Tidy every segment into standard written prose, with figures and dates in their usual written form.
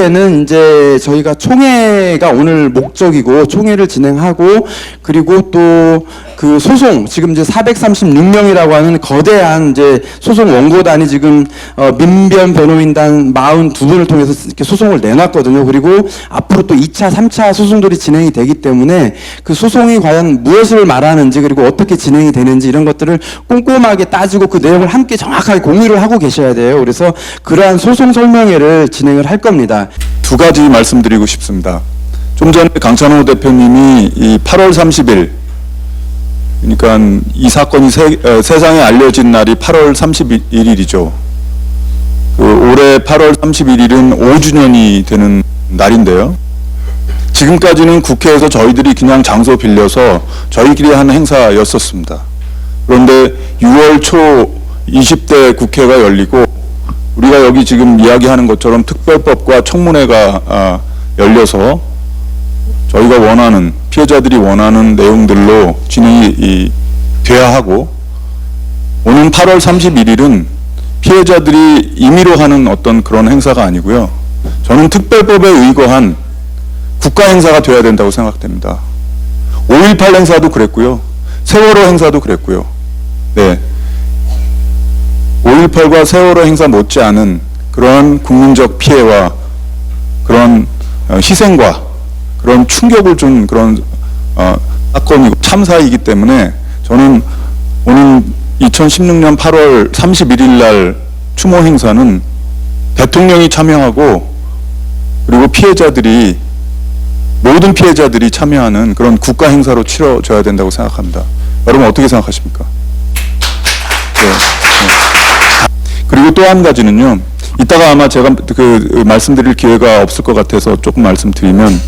이후에는 이제 저희가 총회가 오늘 목적이고 총회를 진행하고 그리고 또 그 소송 지금 이제 436명이라고 하는 거대한 이제 소송 원고단이 지금 민변 변호인단 42분을 통해서 이렇게 소송을 내놨거든요. 그리고 앞으로 또 2차, 3차 소송들이 진행이 되기 때문에 그 소송이 과연 무엇을 말하는지 그리고 어떻게 진행이 되는지 이런 것들을 꼼꼼하게 따지고 그 내용을 함께 정확하게 공유를 하고 계셔야 돼요. 그래서 그러한 소송 설명회를 진행을 할 겁니다. 두 가지 말씀드리고 싶습니다. 좀 전에 강찬호 대표님이 이 8월 30일, 그러니까 이 사건이 세상에 알려진 날이 8월 31일이죠. 올해 8월 31일은 5주년이 되는 날인데요. 지금까지는 국회에서 저희들이 그냥 장소 빌려서 저희끼리 하는 행사였었습니다. 그런데 6월 초 20대 국회가 열리고 우리가 여기 지금 이야기하는 것처럼 특별법과 청문회가 열려서 저희가 원하는, 피해자들이 원하는 내용들로 진행이 돼야 하고, 오는 8월 31일은 피해자들이 임의로 하는 어떤 그런 행사가 아니고요. 저는 특별법에 의거한 국가 행사가 돼야 된다고 생각됩니다. 5.18 행사도 그랬고요. 세월호 행사도 그랬고요. 네. 5.18과 세월호 행사 못지않은 그런 국민적 피해와 그런 희생과 그런 충격을 준 그런 사건이고 참사이기 때문에 저는 오는 2016년 8월 31일 날 추모 행사는 대통령이 참여하고 그리고 피해자들이 모든 피해자들이 참여하는 그런 국가 행사로 치러져야 된다고 생각합니다. 여러분 어떻게 생각하십니까? 네. 그리고 또 한 가지는요. 이따가 아마 제가 말씀드릴 기회가 없을 것 같아서 조금 말씀드리면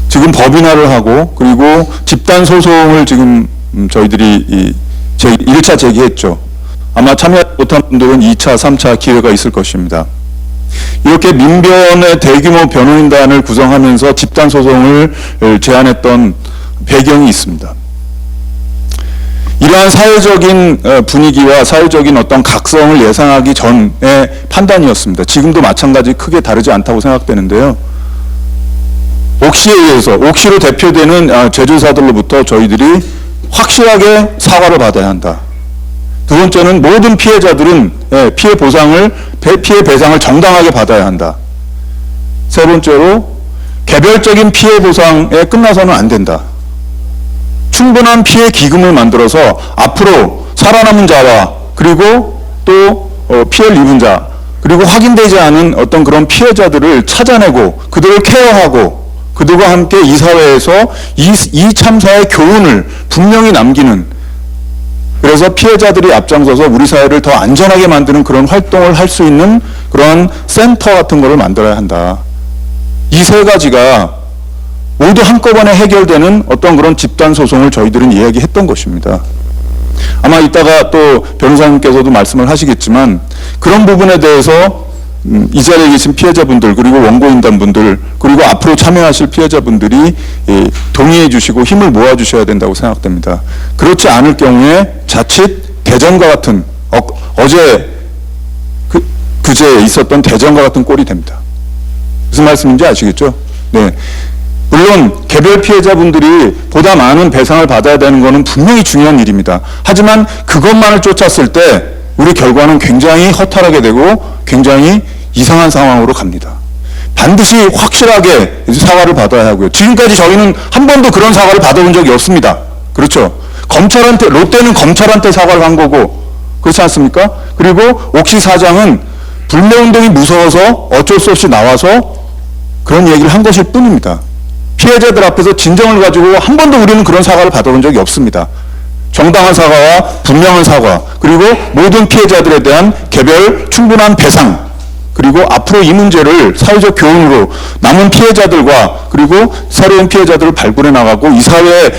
지금 법인화를 하고 그리고 집단 소송을 지금 저희들이 1차 제기했죠. 아마 참여 못한 분들은 2차, 3차 기회가 있을 것입니다. 이렇게 민변의 대규모 변호인단을 구성하면서 집단 소송을 제안했던 배경이 있습니다. 이러한 사회적인 분위기와 사회적인 어떤 각성을 예상하기 전의 판단이었습니다. 지금도 마찬가지 크게 다르지 않다고 생각되는데요. 옥시에 의해서, 옥시로 대표되는 제조사들로부터 저희들이 확실하게 사과를 받아야 한다. 두 번째는 모든 피해자들은 피해 보상을, 피해 배상을 정당하게 받아야 한다. 세 번째로 개별적인 피해 보상에 끝나서는 안 된다. 충분한 피해 기금을 만들어서 앞으로 살아남은 자와 그리고 또 피해를 입은 자 그리고 확인되지 않은 어떤 그런 피해자들을 찾아내고 그들을 케어하고 그들과 함께 이 사회에서 이 참사의 교훈을 분명히 남기는, 그래서 피해자들이 앞장서서 우리 사회를 더 안전하게 만드는 그런 활동을 할 수 있는 그런 센터 같은 거를 만들어야 한다. 이 세 가지가 모두 한꺼번에 해결되는 어떤 그런 집단 소송을 저희들은 이야기했던 것입니다. 아마 이따가 또 변호사님께서도 말씀을 하시겠지만 그런 부분에 대해서 이 자리에 계신 피해자분들 그리고 원고인단분들 그리고 앞으로 참여하실 피해자분들이 동의해 주시고 힘을 모아 주셔야 된다고 생각됩니다. 그렇지 않을 경우에 자칫 대전과 같은 어제 그제 있었던 대전과 같은 꼴이 됩니다. 무슨 말씀인지 아시겠죠? 네. 물론 개별 피해자분들이 보다 많은 배상을 받아야 되는 것은 분명히 중요한 일입니다. 하지만 그것만을 쫓았을 때 우리 결과는 굉장히 허탈하게 되고 굉장히 이상한 상황으로 갑니다. 반드시 확실하게 사과를 받아야 하고요. 지금까지 저희는 한 번도 그런 사과를 받아본 적이 없습니다. 그렇죠? 검찰한테, 롯데는 검찰한테 사과를 한 거고 그렇지 않습니까? 그리고 옥시 사장은 불매운동이 무서워서 어쩔 수 없이 나와서 그런 얘기를 한 것일 뿐입니다. 피해자들 앞에서 진정을 가지고 한 번도 우리는 그런 사과를 받아본 적이 없습니다. 정당한 사과와 분명한 사과, 그리고 모든 피해자들에 대한 개별 충분한 배상, 그리고 앞으로 이 문제를 사회적 교훈으로 남은 피해자들과 그리고 새로운 피해자들을 발굴해 나가고 이 사회에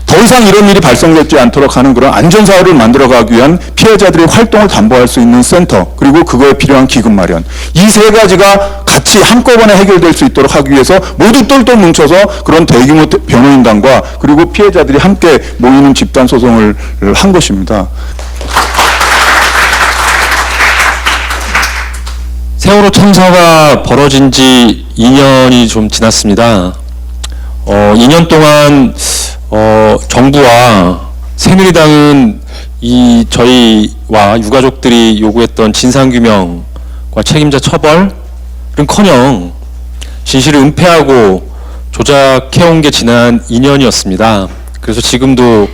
더 이상 이런 일이 발생되지 않도록 하는 그런 안전사회를 만들어가기 위한 피해자들의 활동을 담보할 수 있는 센터, 그리고 그거에 필요한 기금 마련, 이 세 가지가 같이 한꺼번에 해결될 수 있도록 하기 위해서 모두 똘똘 뭉쳐서 그런 대규모 변호인단과 그리고 피해자들이 함께 모이는 집단 소송을 한 것입니다. 세월호 참사가 벌어진 지 2년이 좀 지났습니다. 2년 동안 정부와 새누리당은 저희와 유가족들이 요구했던 진상규명과 책임자 처벌은커녕 진실을 은폐하고 조작해온 게 지난 2년이었습니다. 그래서 지금도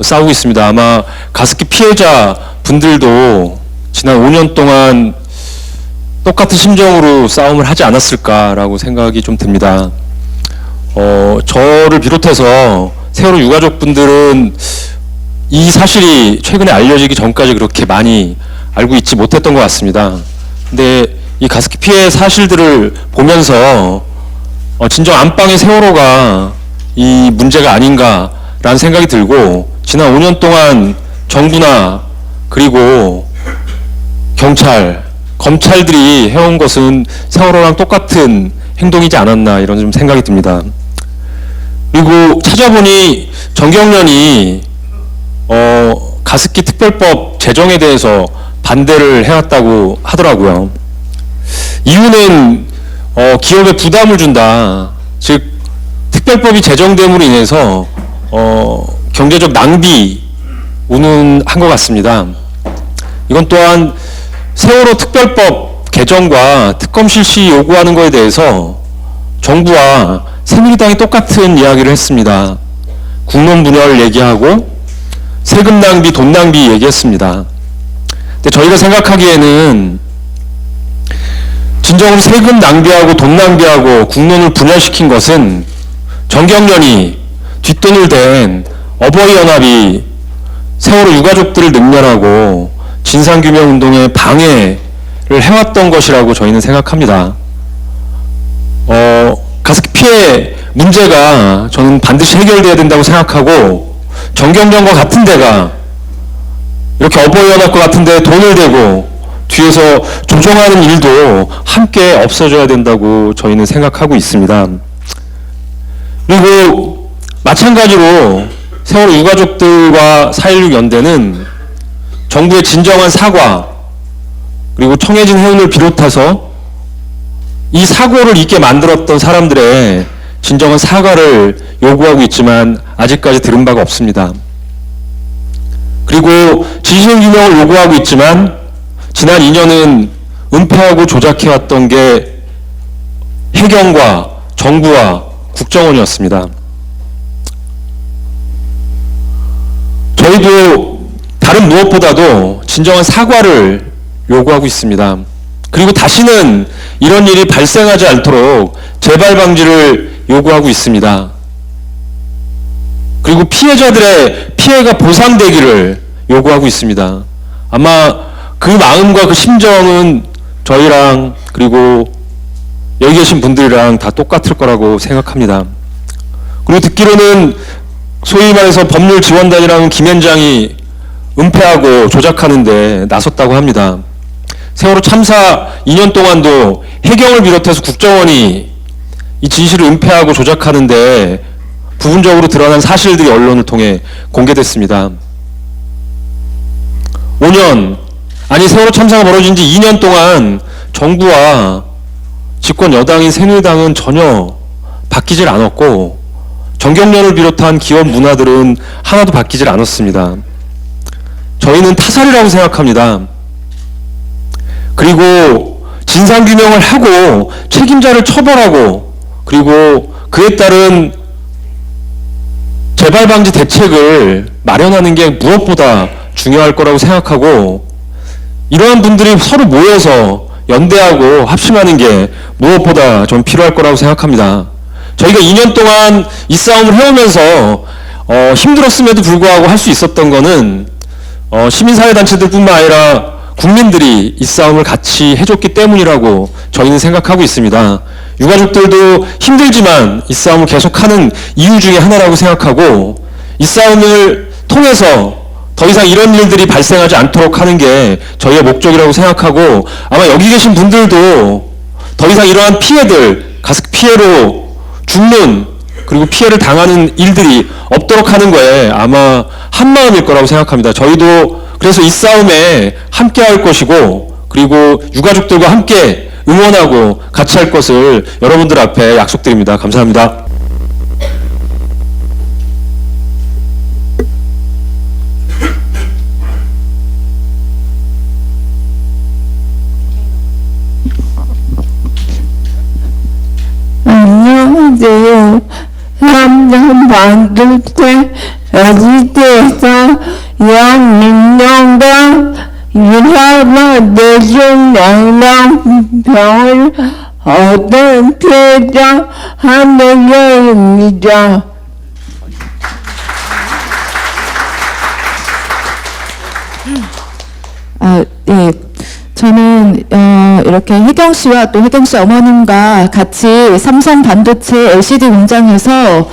싸우고 있습니다. 아마 가습기 피해자 분들도 지난 5년 동안 똑같은 심정으로 싸움을 하지 않았을까라고 생각이 좀 듭니다. 저를 비롯해서 세월호 유가족분들은 이 사실이 최근에 알려지기 전까지 그렇게 많이 알고 있지 못했던 것 같습니다. 근데 이 가습기 피해 사실들을 보면서 진정 안방의 세월호가 이 문제가 아닌가라는 생각이 들고, 지난 5년 동안 정부나 그리고 경찰, 검찰들이 해온 것은 세월호랑 똑같은 행동이지 않았나 이런 좀 생각이 듭니다. 그리고 찾아보니 정경련이 가습기 특별법 제정에 대해서 반대를 해왔다고 하더라고요. 이유는 기업에 부담을 준다. 즉 특별법이 제정됨으로 인해서 경제적 낭비 운운한 것 같습니다. 이건 또한 세월호 특별법 개정과 특검 실시 요구하는 것에 대해서 정부와 새누리당이 똑같은 이야기를 했습니다. 국론 분열 얘기하고 세금 낭비, 돈 낭비 얘기했습니다. 근데 저희가 생각하기에는 진정으로 세금 낭비하고 돈 낭비하고 국론을 분열시킨 것은 정경련이 뒷돈을 댄 어버이연합이 세월호 유가족들을 능멸하고 진상규명운동에 방해를 해왔던 것이라고 저희는 생각합니다. 가습기 피해 문제가 저는 반드시 해결돼야 된다고 생각하고 정경련과 같은 데가 이렇게 어버이연합과 같은 데에 돈을 대고 뒤에서 조종하는 일도 함께 없어져야 된다고 저희는 생각하고 있습니다. 그리고 마찬가지로 세월호 유가족들과 4.16 연대는 정부의 진정한 사과 그리고 청해진 해운을 비롯해서 이 사고를 있게 만들었던 사람들의 진정한 사과를 요구하고 있지만 아직까지 들은 바가 없습니다. 그리고 진실규명을 요구하고 있지만 지난 2년은 은폐하고 조작해왔던 게 해경과 정부와 국정원이었습니다. 저희도 다른 무엇보다도 진정한 사과를 요구하고 있습니다. 그리고 다시는 이런 일이 발생하지 않도록 재발 방지를 요구하고 있습니다. 그리고 피해자들의 피해가 보상되기를 요구하고 있습니다. 아마 그 마음과 그 심정은 저희랑 그리고 여기 계신 분들이랑 다 똑같을 거라고 생각합니다. 그리고 듣기로는 소위 말해서 법률지원단이라는 김현장이 은폐하고 조작하는데 나섰다고 합니다. 세월호 참사 2년 동안도 해경을 비롯해서 국정원이 이 진실을 은폐하고 조작하는데 부분적으로 드러난 사실들이 언론을 통해 공개됐습니다. 5년, 아니 세월호 참사가 벌어진 지 2년 동안 정부와 집권 여당인 새누리당은 전혀 바뀌질 않았고 정경련을 비롯한 기업 문화들은 하나도 바뀌질 않았습니다. 저희는 타살이라고 생각합니다. 그리고 진상규명을 하고 책임자를 처벌하고 그리고 그에 따른 재발방지 대책을 마련하는 게 무엇보다 중요할 거라고 생각하고 이러한 분들이 서로 모여서 연대하고 합심하는 게 무엇보다 좀 필요할 거라고 생각합니다. 저희가 2년 동안 이 싸움을 해오면서 힘들었음에도 불구하고 할 수 있었던 거는 시민사회단체들뿐만 아니라 국민들이 이 싸움을 같이 해줬기 때문이라고 저희는 생각하고 있습니다. 유가족들도 힘들지만 이 싸움을 계속하는 이유 중에 하나라고 생각하고 이 싸움을 통해서 더 이상 이런 일들이 발생하지 않도록 하는 게 저희의 목적이라고 생각하고 아마 여기 계신 분들도 더 이상 이러한 피해들, 가습 피해로 죽는 그리고 피해를 당하는 일들이 없도록 하는 거에 아마 한마음일 거라고 생각합니다. 저희도 그래서 이 싸움에 함께 할 것이고 그리고 유가족들과 함께 응원하고 같이 할 것을 여러분들 앞에 약속드립니다. 감사합니다. 안녕하세요. 남자 만들 때 어디에서 영민령과 유사와 내중 양랑병을 얻은 피해자 한명입니다. 네. 저는 이렇게 혜경 씨와 또 혜경 씨 어머님과 같이 삼성 반도체 LCD 공장에서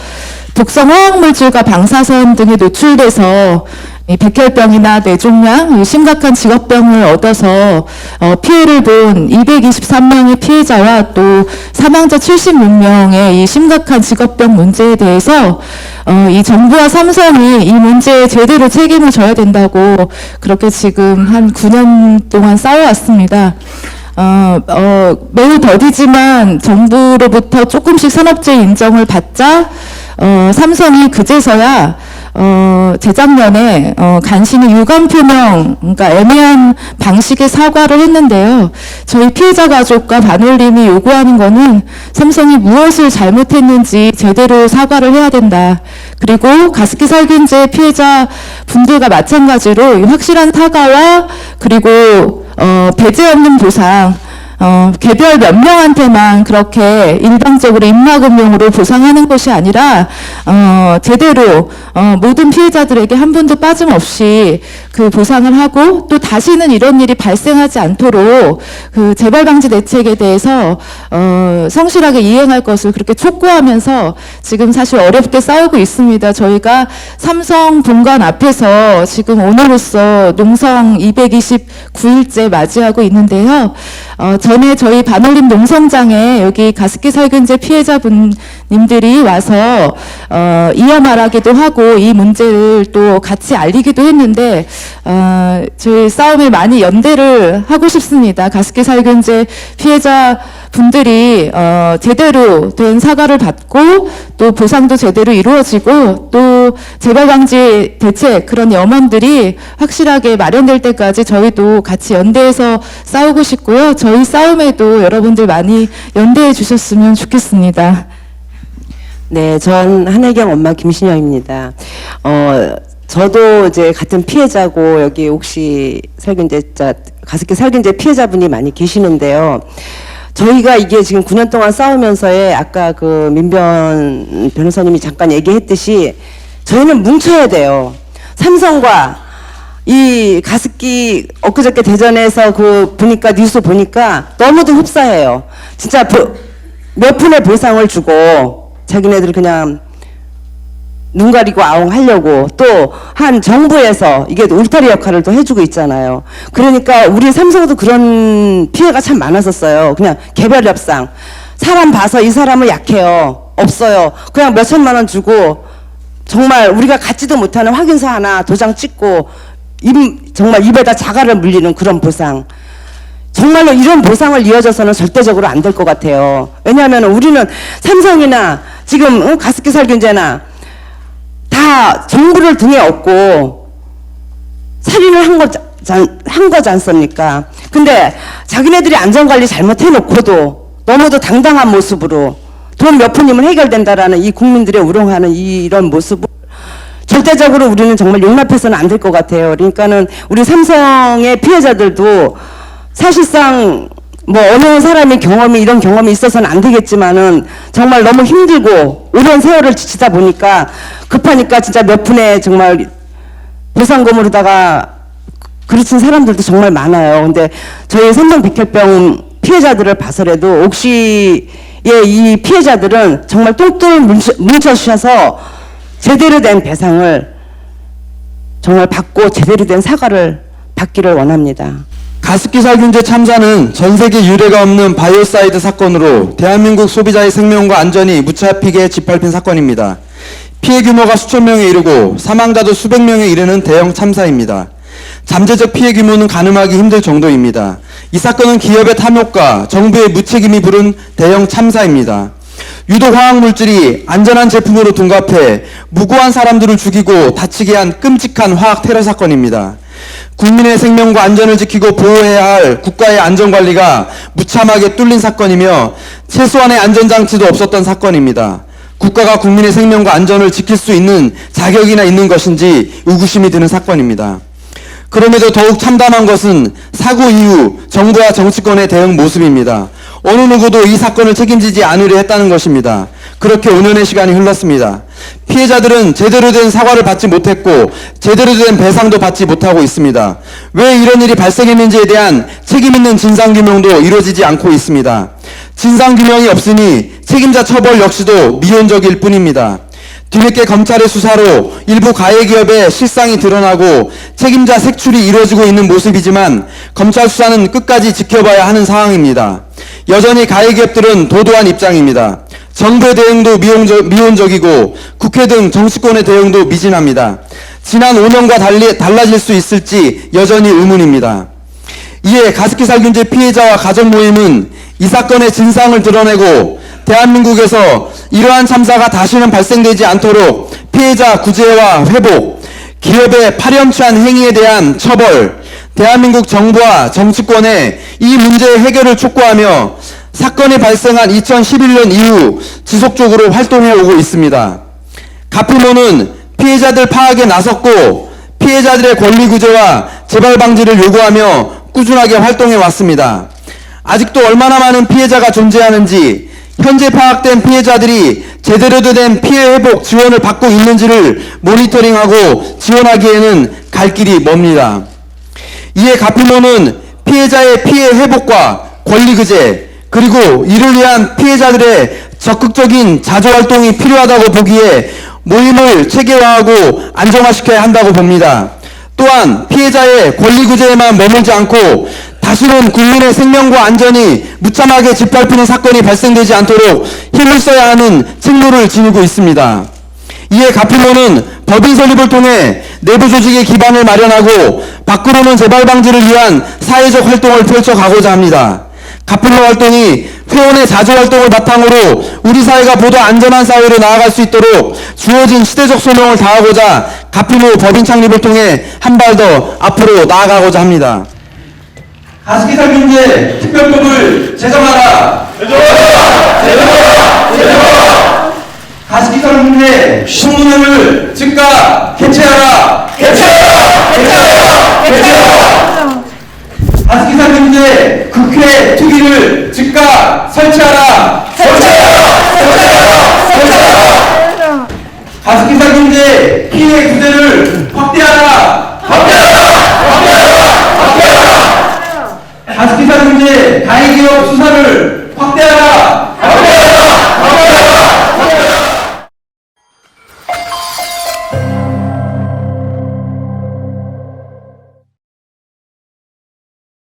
독성 화학물질과 방사선 등에 노출돼서 이 백혈병이나 뇌종양, 심각한 직업병을 얻어서 피해를 본 223명의 피해자와 또 사망자 76명의 이 심각한 직업병 문제에 대해서 이 정부와 삼성이 이 문제에 제대로 책임을 져야 된다고 그렇게 지금 한 9년 동안 싸워왔습니다. 매우 더디지만 정부로부터 조금씩 산업재해 인정을 받자 삼성이 그제서야 재작년에 간신히 유감 표명, 그러니까 애매한 방식의 사과를 했는데요. 저희 피해자 가족과 반올림이 요구하는 거는 삼성이 무엇을 잘못했는지 제대로 사과를 해야 된다. 그리고 가습기 살균제 피해자 분들과 마찬가지로 확실한 사과와 그리고 배제 없는 보상, 개별 몇 명한테만 그렇게 일방적으로 입막음용으로 보상하는 것이 아니라 제대로 모든 피해자들에게 한 분도 빠짐없이 그 보상을 하고 또 다시는 이런 일이 발생하지 않도록 그 재발 방지 대책에 대해서 성실하게 이행할 것을 그렇게 촉구하면서 지금 사실 어렵게 싸우고 있습니다. 저희가 삼성 본관 앞에서 지금 오늘로써 농성 229일째 맞이하고 있는데요. 전에 저희 반올림 농성장에 여기 가습기 살균제 피해자분님들이 와서 이어 말하기도 하고 이 문제를 또 같이 알리기도 했는데 저희 싸움에 많이 연대를 하고 싶습니다. 가습기 살균제 피해자분들이 제대로 된 사과를 받고 또 보상도 제대로 이루어지고 또 재발 방지 대책 그런 염원들이 확실하게 마련될 때까지 저희도 같이 연대해서 싸우고 싶고요. 저희 싸움에도 여러분들 많이 연대해 주셨으면 좋겠습니다. 네, 전 한혜경 엄마 김신영입니다. 저도 이제 같은 피해자고 여기 혹시 가습기 살균제 피해자분이 많이 계시는데요. 저희가 이게 지금 9년 동안 싸우면서의 아까 그 민변 변호사님이 잠깐 얘기했듯이 저희는 뭉쳐야 돼요. 삼성과 이 가습기 엊그저께 대전에서 그 보니까 뉴스 보니까 너무도 흡사해요. 진짜 몇 푼의 보상을 주고 자기네들 그냥 눈 가리고 아웅 하려고 또 한 정부에서 이게 울타리 역할을 또 해주고 있잖아요. 그러니까 우리 삼성도 그런 피해가 참 많았었어요. 그냥 개별 협상. 사람 봐서 이 사람은 약해요. 없어요. 그냥 몇 천만 원 주고 정말 우리가 갖지도 못하는 확인서 하나 도장 찍고 정말 입에다 자갈을 물리는 그런 보상. 정말로 이런 보상을 이어져서는 절대적으로 안 될 것 같아요. 왜냐하면 우리는 삼성이나 지금 가습기 살균제나 다 정부를 등에 업고 살인을 한 거지 않습니까? 근데 자기네들이 안전관리 잘못해놓고도 너무도 당당한 모습으로 돈 몇 푼이면 해결된다라는 이 국민들의 우롱하는 이런 모습을 절대적으로 우리는 정말 용납해서는 안 될 것 같아요. 그러니까는 우리 삼성의 피해자들도 사실상 뭐 어느 사람의 이런 경험이 있어서는 안 되겠지만은 정말 너무 힘들고 오랜 세월을 지치다 보니까 급하니까 진짜 몇 푼의 정말 보상금으로다가 그르친 사람들도 정말 많아요. 근데 저희 삼성 백혈병 피해자들을 봐서라도 옥시의 이 피해자들은 정말 똘똘 뭉쳐주셔서 제대로 된 배상을 정말 받고 제대로 된 사과를 받기를 원합니다. 가습기 살균제 참사는 전 세계 유례가 없는 바이오사이드 사건으로 대한민국 소비자의 생명과 안전이 무차피게 짓밟힌 사건입니다. 피해 규모가 수천 명에 이르고 사망자도 수백 명에 이르는 대형 참사입니다. 잠재적 피해 규모는 가늠하기 힘들 정도입니다. 이 사건은 기업의 탐욕과 정부의 무책임이 부른 대형 참사입니다. 유독 화학물질이 안전한 제품으로 둔갑해 무고한 사람들을 죽이고 다치게 한 끔찍한 화학 테러 사건입니다. 국민의 생명과 안전을 지키고 보호해야 할 국가의 안전관리가 무참하게 뚫린 사건이며 최소한의 안전장치도 없었던 사건입니다. 국가가 국민의 생명과 안전을 지킬 수 있는 자격이나 있는 것인지 의구심이 드는 사건입니다. 그럼에도 더욱 참담한 것은 사고 이후 정부와 정치권의 대응 모습입니다. 어느 누구도 이 사건을 책임지지 않으려 했다는 것입니다. 그렇게 5년의 시간이 흘렀습니다. 피해자들은 제대로 된 사과를 받지 못했고 제대로 된 배상도 받지 못하고 있습니다. 왜 이런 일이 발생했는지에 대한 책임있는 진상규명도 이루어지지 않고 있습니다. 진상규명이 없으니 책임자 처벌 역시도 미온적일 뿐입니다. 뒤늦게 검찰의 수사로 일부 가해기업의 실상이 드러나고 책임자 색출이 이루어지고 있는 모습이지만 검찰 수사는 끝까지 지켜봐야 하는 상황입니다. 여전히 가해기업들은 도도한 입장입니다. 정부의 대응도 미온적이고 국회 등 정치권의 대응도 미진합니다. 지난 5년과 달라질 수 있을지 여전히 의문입니다. 이에 가습기 살균제 피해자와 가족 모임은 이 사건의 진상을 드러내고 대한민국에서 이러한 참사가 다시는 발생되지 않도록 피해자 구제와 회복, 기업의 파렴치한 행위에 대한 처벌, 대한민국 정부와 정치권의 이 문제의 해결을 촉구하며 사건이 발생한 2011년 이후 지속적으로 활동해 오고 있습니다. 가피모는 피해자들 파악에 나섰고 피해자들의 권리 구제와 재발 방지를 요구하며 꾸준하게 활동해 왔습니다. 아직도 얼마나 많은 피해자가 존재하는지, 현재 파악된 피해자들이 제대로 된 피해 회복 지원을 받고 있는지를 모니터링하고 지원하기에는 갈 길이 멉니다. 이에 가피모는 피해자의 피해 회복과 권리 구제, 그리고 이를 위한 피해자들의 적극적인 자조활동이 필요하다고 보기에 모임을 체계화하고 안정화시켜야 한다고 봅니다. 또한 피해자의 권리 구제에만 머물지 않고 다시는 국민의 생명과 안전이 무참하게 짓밟히는 사건이 발생되지 않도록 힘을 써야 하는 책무를 지니고 있습니다. 이에 가피모는 법인 설립을 통해 내부 조직의 기반을 마련하고 밖으로는 재발 방지를 위한 사회적 활동을 펼쳐가고자 합니다. 가피모 활동이 회원의 자조 활동을 바탕으로 우리 사회가 보다 안전한 사회로 나아갈 수 있도록 주어진 시대적 소명을 다하고자 가피모 법인 창립을 통해 한 발 더 앞으로 나아가고자 합니다. 가습기살균제 특별법을 제정하라. 가습기살균제 신문을 즉각 개최하라. 가습기살균제 국회 특위를 즉각 설치하라.